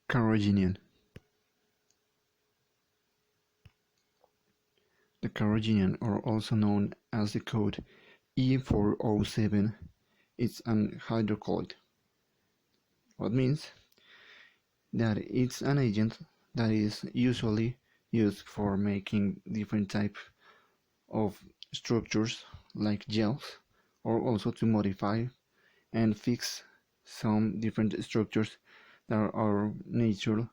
Carrageenan. The Carrageenan, or also known as the code E407, is an hydrocolloid. What means that it's an agent that is usually used for making different types of structures like gels, or also to modify and fix some different structures that are natural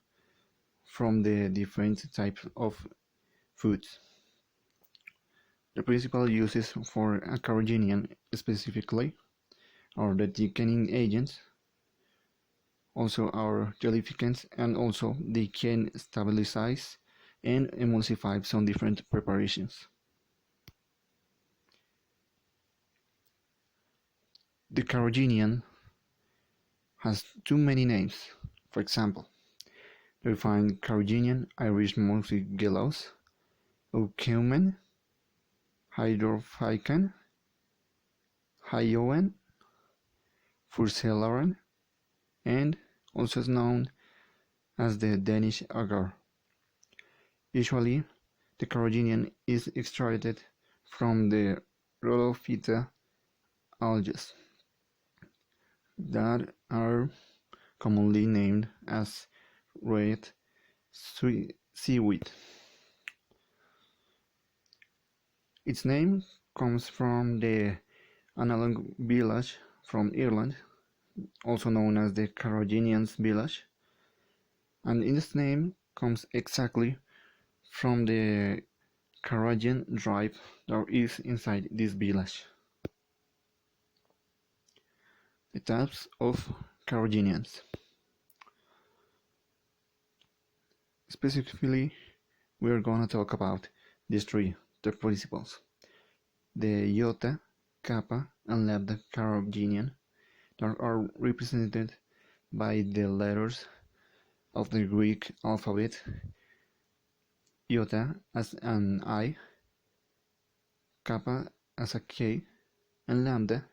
from the different types of foods. The principal uses for a carrageenan specifically are the thickening agents, also are gelificants, and also they can stabilize and emulsify some different preparations. The carrageenan has too many names. For example, we find Carrageenan Irish Mossy Gallows, O'Keuman, Hydrophycan, Hyoan, Furcellaran, and also known as the Danish agar. Usually, the Carrageenan is extracted from the Rhodophyta algae that are commonly named as red seaweed. Its name comes from the analog village from Ireland, also known as the Carrageeneans village, and its name comes exactly from the Carrageen drive that is inside this village. The types of Carrageenans. Specifically, we are going to talk about these three, the principles: the iota, kappa, and lambda Carrageenan, that are represented by the letters of the Greek alphabet, iota as an I, kappa as a K, and lambda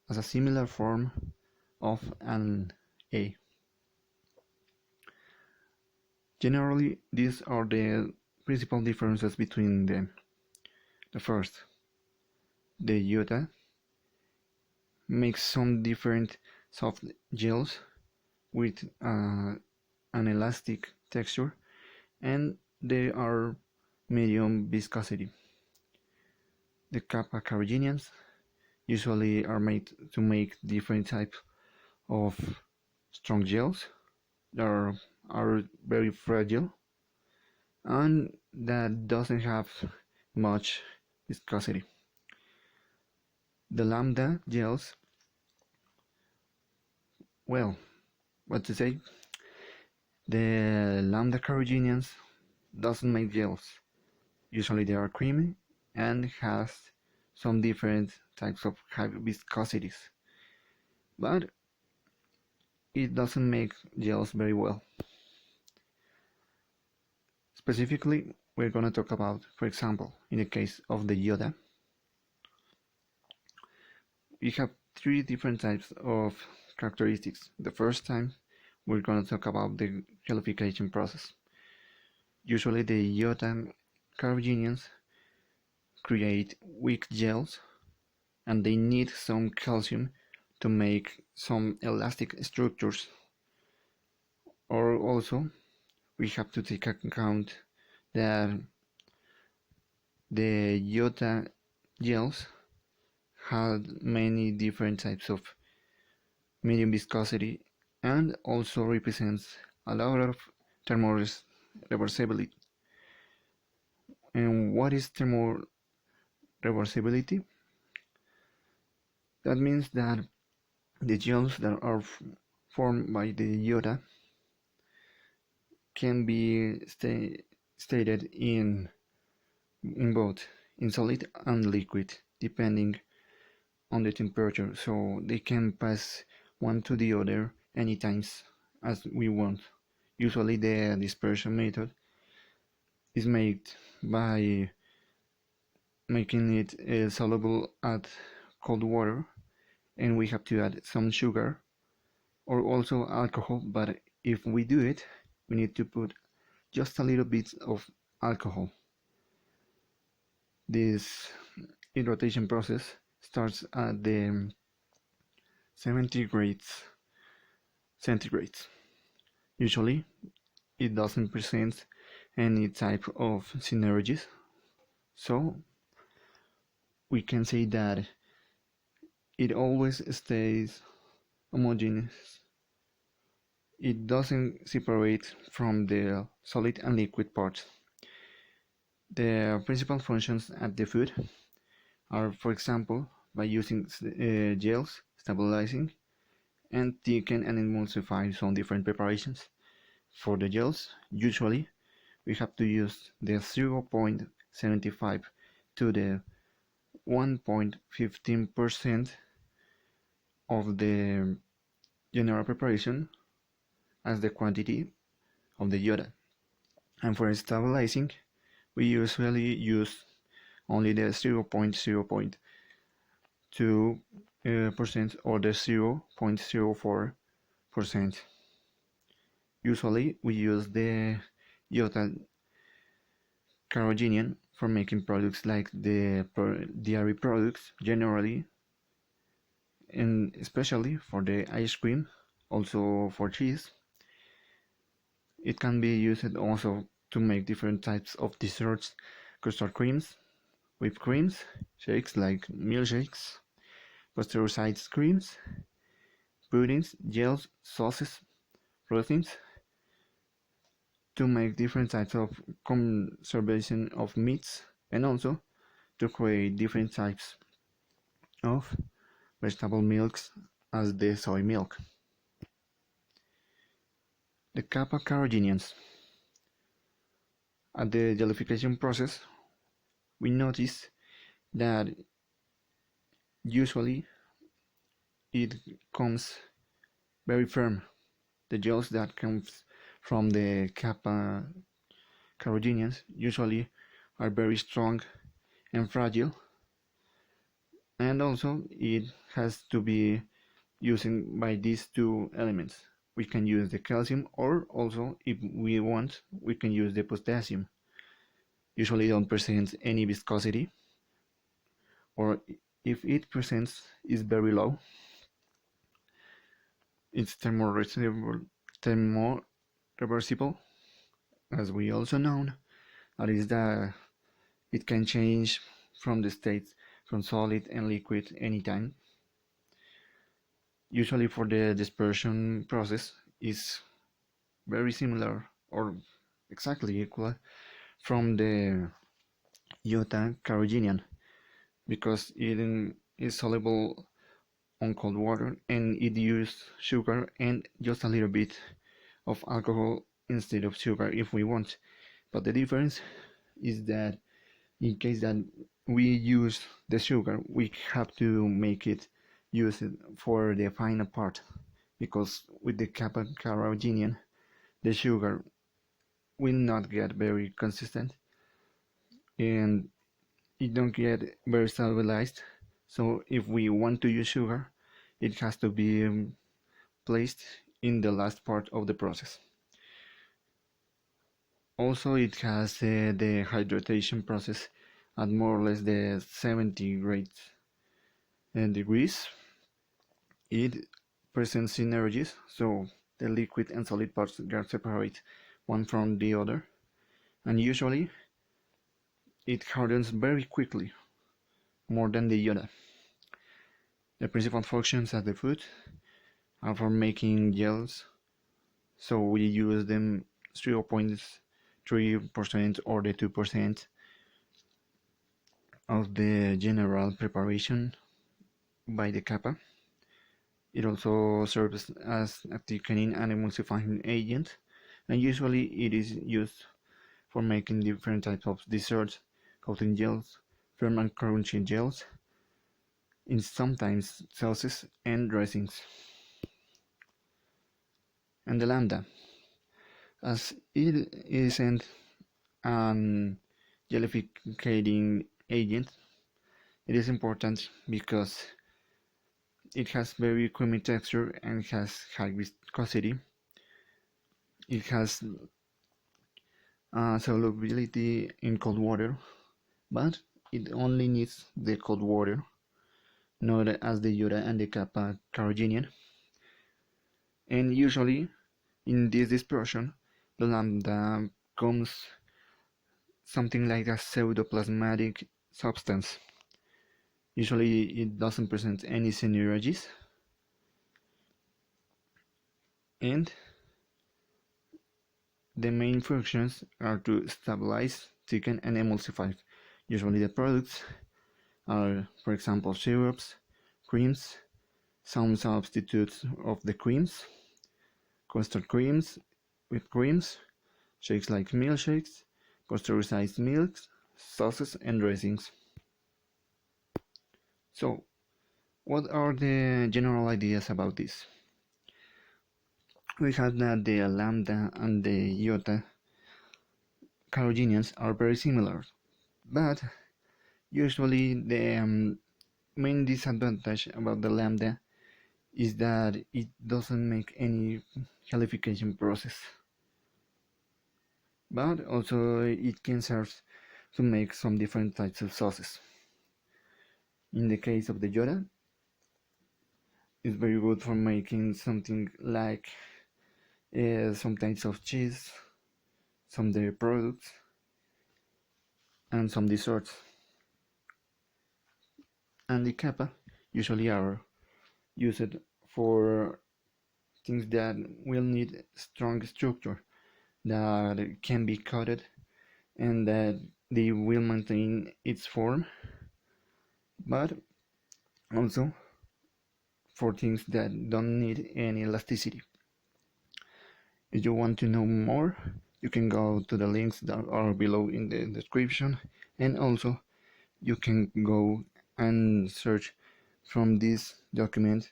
as a similar form of an A. Generally, these are the principal differences between them. The first, the iota makes some different soft gels with an elastic texture, and they are medium viscosity. The kappa carrageenans usually are made to make different types of strong gels that are very fragile and that doesn't have much viscosity. The lambda gels, well, what to say, the lambda carrageenans doesn't make gels. Usually they are creamy and has some different types of high viscosities, but it doesn't make gels very well. Specifically, we're going to talk about, for example, in the case of the iota, we have three different types of characteristics. The first time, we're going to talk about the gelification process. Usually the iota carrageenans create weak gels and they need some calcium to make some elastic structures. Or also, we have to take account that the iota gels had many different types of medium viscosity and also represents a lot of thermoreversibility. And what is thermoreversibility? That means that the gels that are formed by the iota can be stated in both in solid and liquid depending on the temperature, so they can pass one to the other anytime as we want. Usually the dispersion method is made by making it soluble at cold water, and we have to add some sugar or also alcohol, but if we do it, we need to put just a little bit of alcohol. This rotation process starts at the 70 grades centigrade. Usually, it doesn't present any type of synergies, so we can say that it always stays homogeneous. It doesn't separate from the solid and liquid parts. The principal functions at the food are, for example, by using gels, stabilizing, and thicken and emulsify some different preparations. For the gels, usually we have to use the 0.75 to the 1.15% of the general preparation as the quantity of the iota. And for stabilizing, we usually use only the 0.02% or the 0.04%. Usually we use the iota Carrageenan for making products like the dairy products generally, and especially for the ice cream, also for cheese. It can be used also to make different types of desserts, custard creams, whipped creams, shakes like milkshakes, pasteurized creams, puddings, gels, sauces, proteins, to make different types of conservation of meats, and also to create different types of vegetable milks as the soy milk. The kappa carrageenans. At the gelification process, we notice that usually it comes very firm. The gels that comes from the kappa carrageenans usually are very strong and fragile, and also it has to be using by these two elements. We can use the calcium, or also if we want we can use the potassium. Usually don't present any viscosity, or if it presents is very low. It's thermoreversible, as we also know. That is that it can change from the states from solid and liquid anytime. Usually for the dispersion process is very similar or exactly equal from the iota Carrageenan, because it is soluble on cold water and it uses sugar and just a little bit of alcohol instead of sugar if we want. But the difference is that in case that we use the sugar, we have to make it use it for the final part, because with the kappa carrageenan the sugar will not get very consistent and it don't get very stabilized. So if we want to use sugar, it has to be placed in the last part of the process. Also, it has the hydration process at more or less the 70 degrees. It presents synergies, so the liquid and solid parts get separate one from the other, and usually it hardens very quickly, more than the iota. The principal functions of the food are for making gels, so we use them 0.3% or the 2% of the general preparation by the kappa. It also serves as a thickening and emulsifying agent, and usually it is used for making different types of desserts, coating gels, firm and crunchy gels, in sometimes sauces and dressings. And the lambda, as it isn't an gelificating agent, it is important because it has very creamy texture and has high viscosity. It has solubility in cold water, but it only needs the cold water, not as the Jura and the Kappa Carrageenan. And usually, in this dispersion, the lambda comes something like a pseudoplasmatic substance. Usually, it doesn't present any synergies, and the main functions are to stabilize, thicken, and emulsify. Usually, the products are, for example, syrups, creams, some substitutes of the creams, custard creams, whipped creams, shakes like milkshakes, pasteurized milks, sauces, and dressings. So, what are the general ideas about this? We have that the lambda and the iota Carrageenans are very similar, but usually the main disadvantage about the lambda is that it doesn't make any helification process, but also it can serve to make some different types of sauces. In the case of the Yoda, it's very good for making something like some types of cheese, some dairy products, and some desserts. And the kappa usually are used for things that will need strong structure, that can be coated, and that they will maintain its form, but also for things that don't need any elasticity. If you want to know more, you can go to the links that are below in the description, and also you can go and search from this document,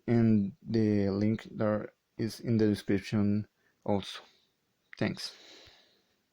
and the link there is in the description also. Thanks.